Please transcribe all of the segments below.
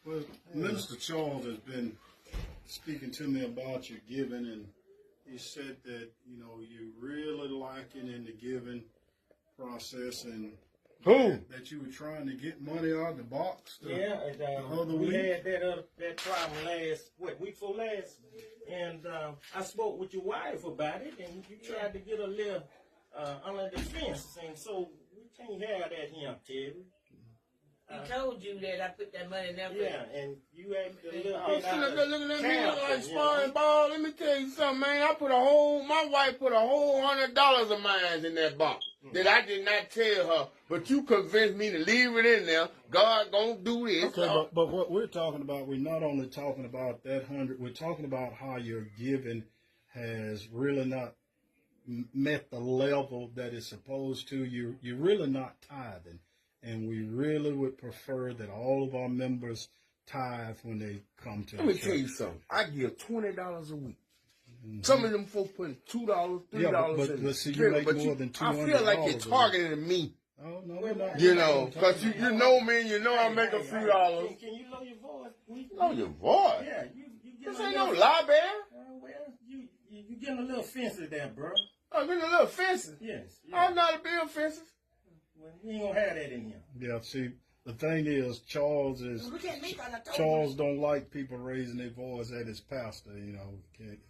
Well, Minister Charles has been speaking to me about your giving, and he said that you really liking in the giving process, and that you were trying to get money out of the box. We had that problem week before last, and I spoke with your wife about it, and you tried to get a little under the fence, and so we can't have that here, Terry. He told you that I put that money in there. Yeah, and you had a little Look at me like sparring ball. Let me tell you something, man. My wife put a whole $100 of mine in that box that I did not tell her, but you convinced me to leave it in there. God gonna do this. Okay, but what we're talking about, we're not only talking about that 100, we're talking about how your giving has really not met the level that it's supposed to. You're really not tithing. And we really would prefer that all of our members tithe when they come to the church. Let me tell you something. I give $20 a week. Some of them folks putting $2, $3 in. But see, you make more than $200. I feel like you're targeting me. Oh, no, we're not. Because you know me, I make a few dollars. Can you lower your voice? Lower your voice? Yeah, you this ain't no lie, bear. Well, you getting a little offensive there, bro. I'm getting a little offensive. Yes. I'm not a bit offensive. Well, you ain't gonna have that in here. Yeah, see, the thing is, Charles don't like people raising their voice at his pastor,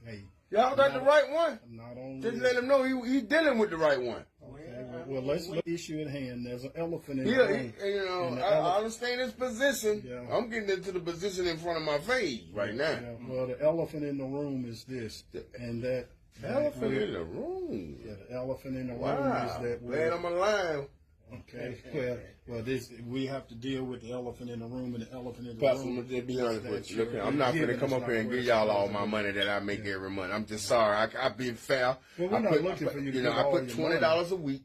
Hey. Y'all got the right one. Not only just let him know he's dealing with the right one. Okay, well, let's look at the issue at hand. There's an elephant in the room. I understand his position. Yeah. I'm getting into the position in front of my face right now. Yeah, well, the elephant in the room is this, and that. The elephant in the room? Yeah, the elephant in the room is that. Glad I'm alive. Okay, well, we have to deal with the elephant in the room, and the elephant in the Pastor, room. I'm just be honest with you. Look, I'm not going to come up here and give y'all all my money that I make every month. I'm just sorry. I've been fair. Well, we're not looking for you to I put $20 a week,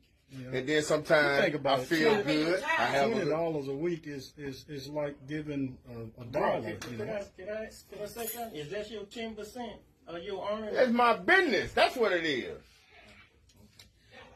and then sometimes I feel good. I have $20 a week is like giving a dollar. Can I say something? Is that your 10% of your earnings? That's my business. That's what it is.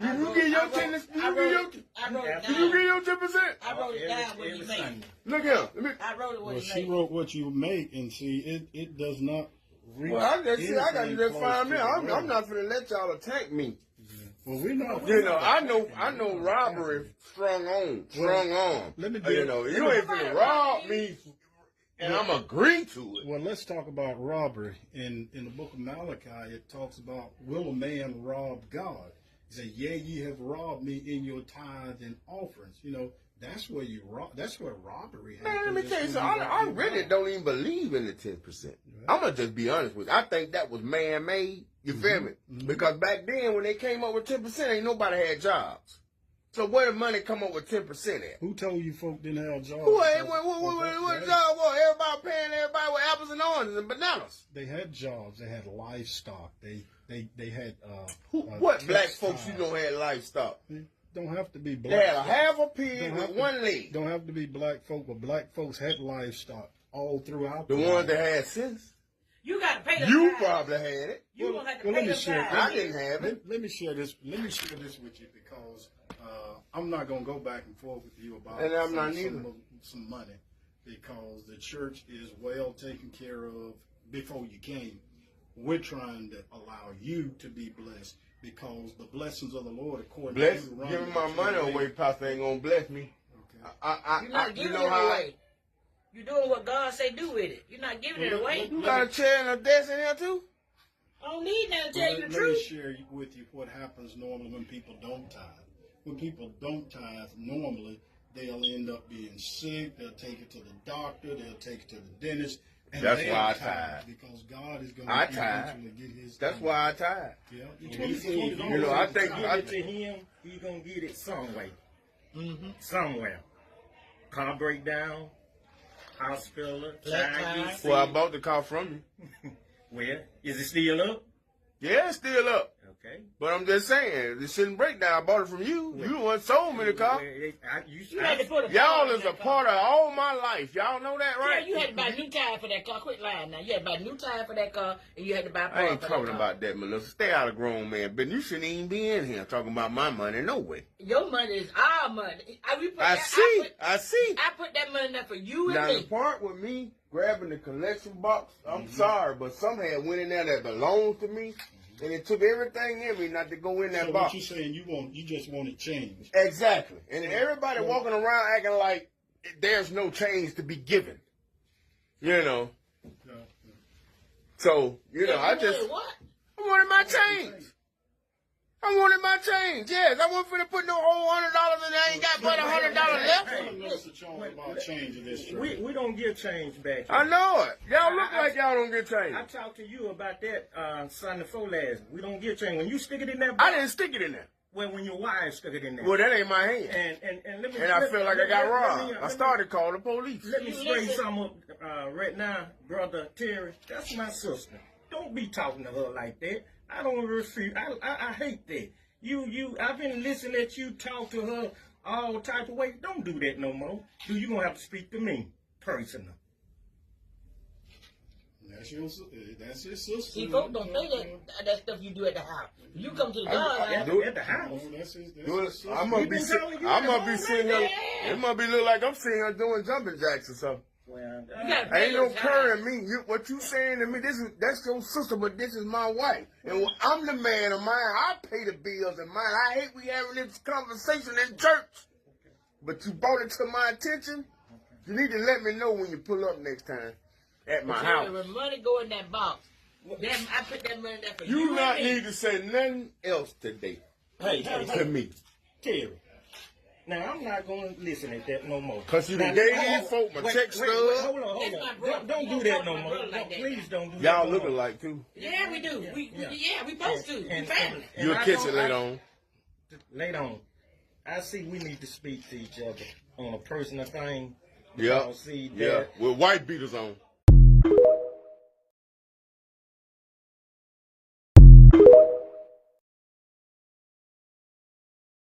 You give your 10%. You give your 10%. I wrote it down what you make. Look here. I wrote it what you make. She wrote what you make, and see, it does not reach. Well, I got to just find me. I'm not going to let y'all attack me. Yeah. Well, we're not. I know robbery strong arm. Let me you ain't going to rob me. And I'm agree to it. Well, let's talk about robbery. In the book of Malachi, it talks about, will a man rob God? He said, "Yea, ye have robbed me in your tithe and offerings." That's where you rob. That's where robbery happens. Man, let me tell you something. I really don't even believe in the 10%. I'm gonna just be honest with you. I think that was man-made. You feel me? Because back then, when they came up with 10%, ain't nobody had jobs. So where the money come up with 10% at? Who told you folk didn't have jobs? What job was? Everybody paying everybody with apples and oranges and bananas. They had jobs. They had livestock. They had what black folks you know had livestock? Don't have to be black. They had a half a pig with one leg. Don't have to be black folk, but black folks had livestock all throughout. The ones that had sense. You got to pay them. You probably had it. You gonna have to pay them. I didn't have it. Let me share this. Let me share this with you because I'm not gonna go back and forth with you about and I'm not neither. Some money because the church is well taken care of before you came. We're trying to allow you to be blessed because the blessings of the Lord, according to you, giving my money away, Pastor ain't gonna bless me. Okay. You're not giving it away. You're doing what God say do with it. You're not giving it away. You got a chair and a desk in here too? I don't need that to tell you the truth. Let me share with you what happens normally when people don't tithe. When people don't tithe, normally they'll end up being sick. They'll take it to the doctor. They'll take it to the dentist. And that's why I tithe. Because God is going to eventually get his. That's why I tithe. Yeah. I think give it to him. He's gonna get it some way. Somewhere. Car breakdown, hospital, child. Well, I bought the car from you. Well, is it still up? Yeah, it's still up. Okay. But I'm just saying, this shouldn't break down. I bought it from you. You the one sold me the car. You had to put a Y'all tire is in a that part car. of all my life. Y'all know that, Yeah, right? you had to buy a new tire for that car. Quit lying now. You had to buy a new tire for that car, and you had to buy a I part ain't for talking that car. about that, Melissa. Stay out of grown man business. You shouldn't even be in here talking about my money. No way. Your money is our money. I see. I put that money there for you and Now, the me. part with me grabbing the collection box, I'm sorry, but some had went in there that belongs to me, and it took everything in me not to go in that So box. what you saying? You just want it changed. Exactly. And everybody walking around acting like there's no change to be given. You know. Yeah. So, you know, Yeah, I you just, wanted what? I wanted my change. I wanted my change. Yes, I wasn't finna put no whole $100 in there. I ain't got but $100 left. Tell Mr. Jones about changing this trade. We don't give change back. I know it. Y'all look like y'all don't get I change. talked to you about that Sunday before last. We don't give change. When you stick it in that I box, didn't stick it in there. well, when your wife stuck it in there. Well, that ain't my hand. And let me. And I feel like I got robbed. I Let started calling the police. me spray some up right now, brother Terry. That's my sister. Don't be talking to her like that. I don't refuse. I hate that. I've been listening at you talk to her all type of ways. Don't do that no more. You gonna have to speak to me personal. That's your sister. See, folks don't say that stuff you do at the house. You come to the God At house. the house. That's his sister. I must We be been telling you I that must all be night, seeing her. man. It must be look like I'm seeing her doing jumping jacks or something. Well, You gotta pay Ain't no your time. curring me. What you saying to me? That's your sister, but this is my wife, and when I'm the man of mine. I pay the bills of mine. I hate we having this conversation in church, but you brought it to my attention. You need to let me know when you pull up next time at my So house. when money go in that box, I put that money there for you. You not and me. need to say nothing else today hey, to me, Terry. Now I'm not gonna listen at that no more. cause you done Now, gave hold these on. folk my Wait, check wait, stub. hold It's my on. brother. Don't You do don't that talk no to my more. brother like that. Please don't do that. Y'all no look more. alike too. Yeah, we do. We supposed to. We family. and You'll I catch don't- it later on. Later on. I see we need to speak to each other on a personal thing. Yeah, See yeah, that with white beaters on.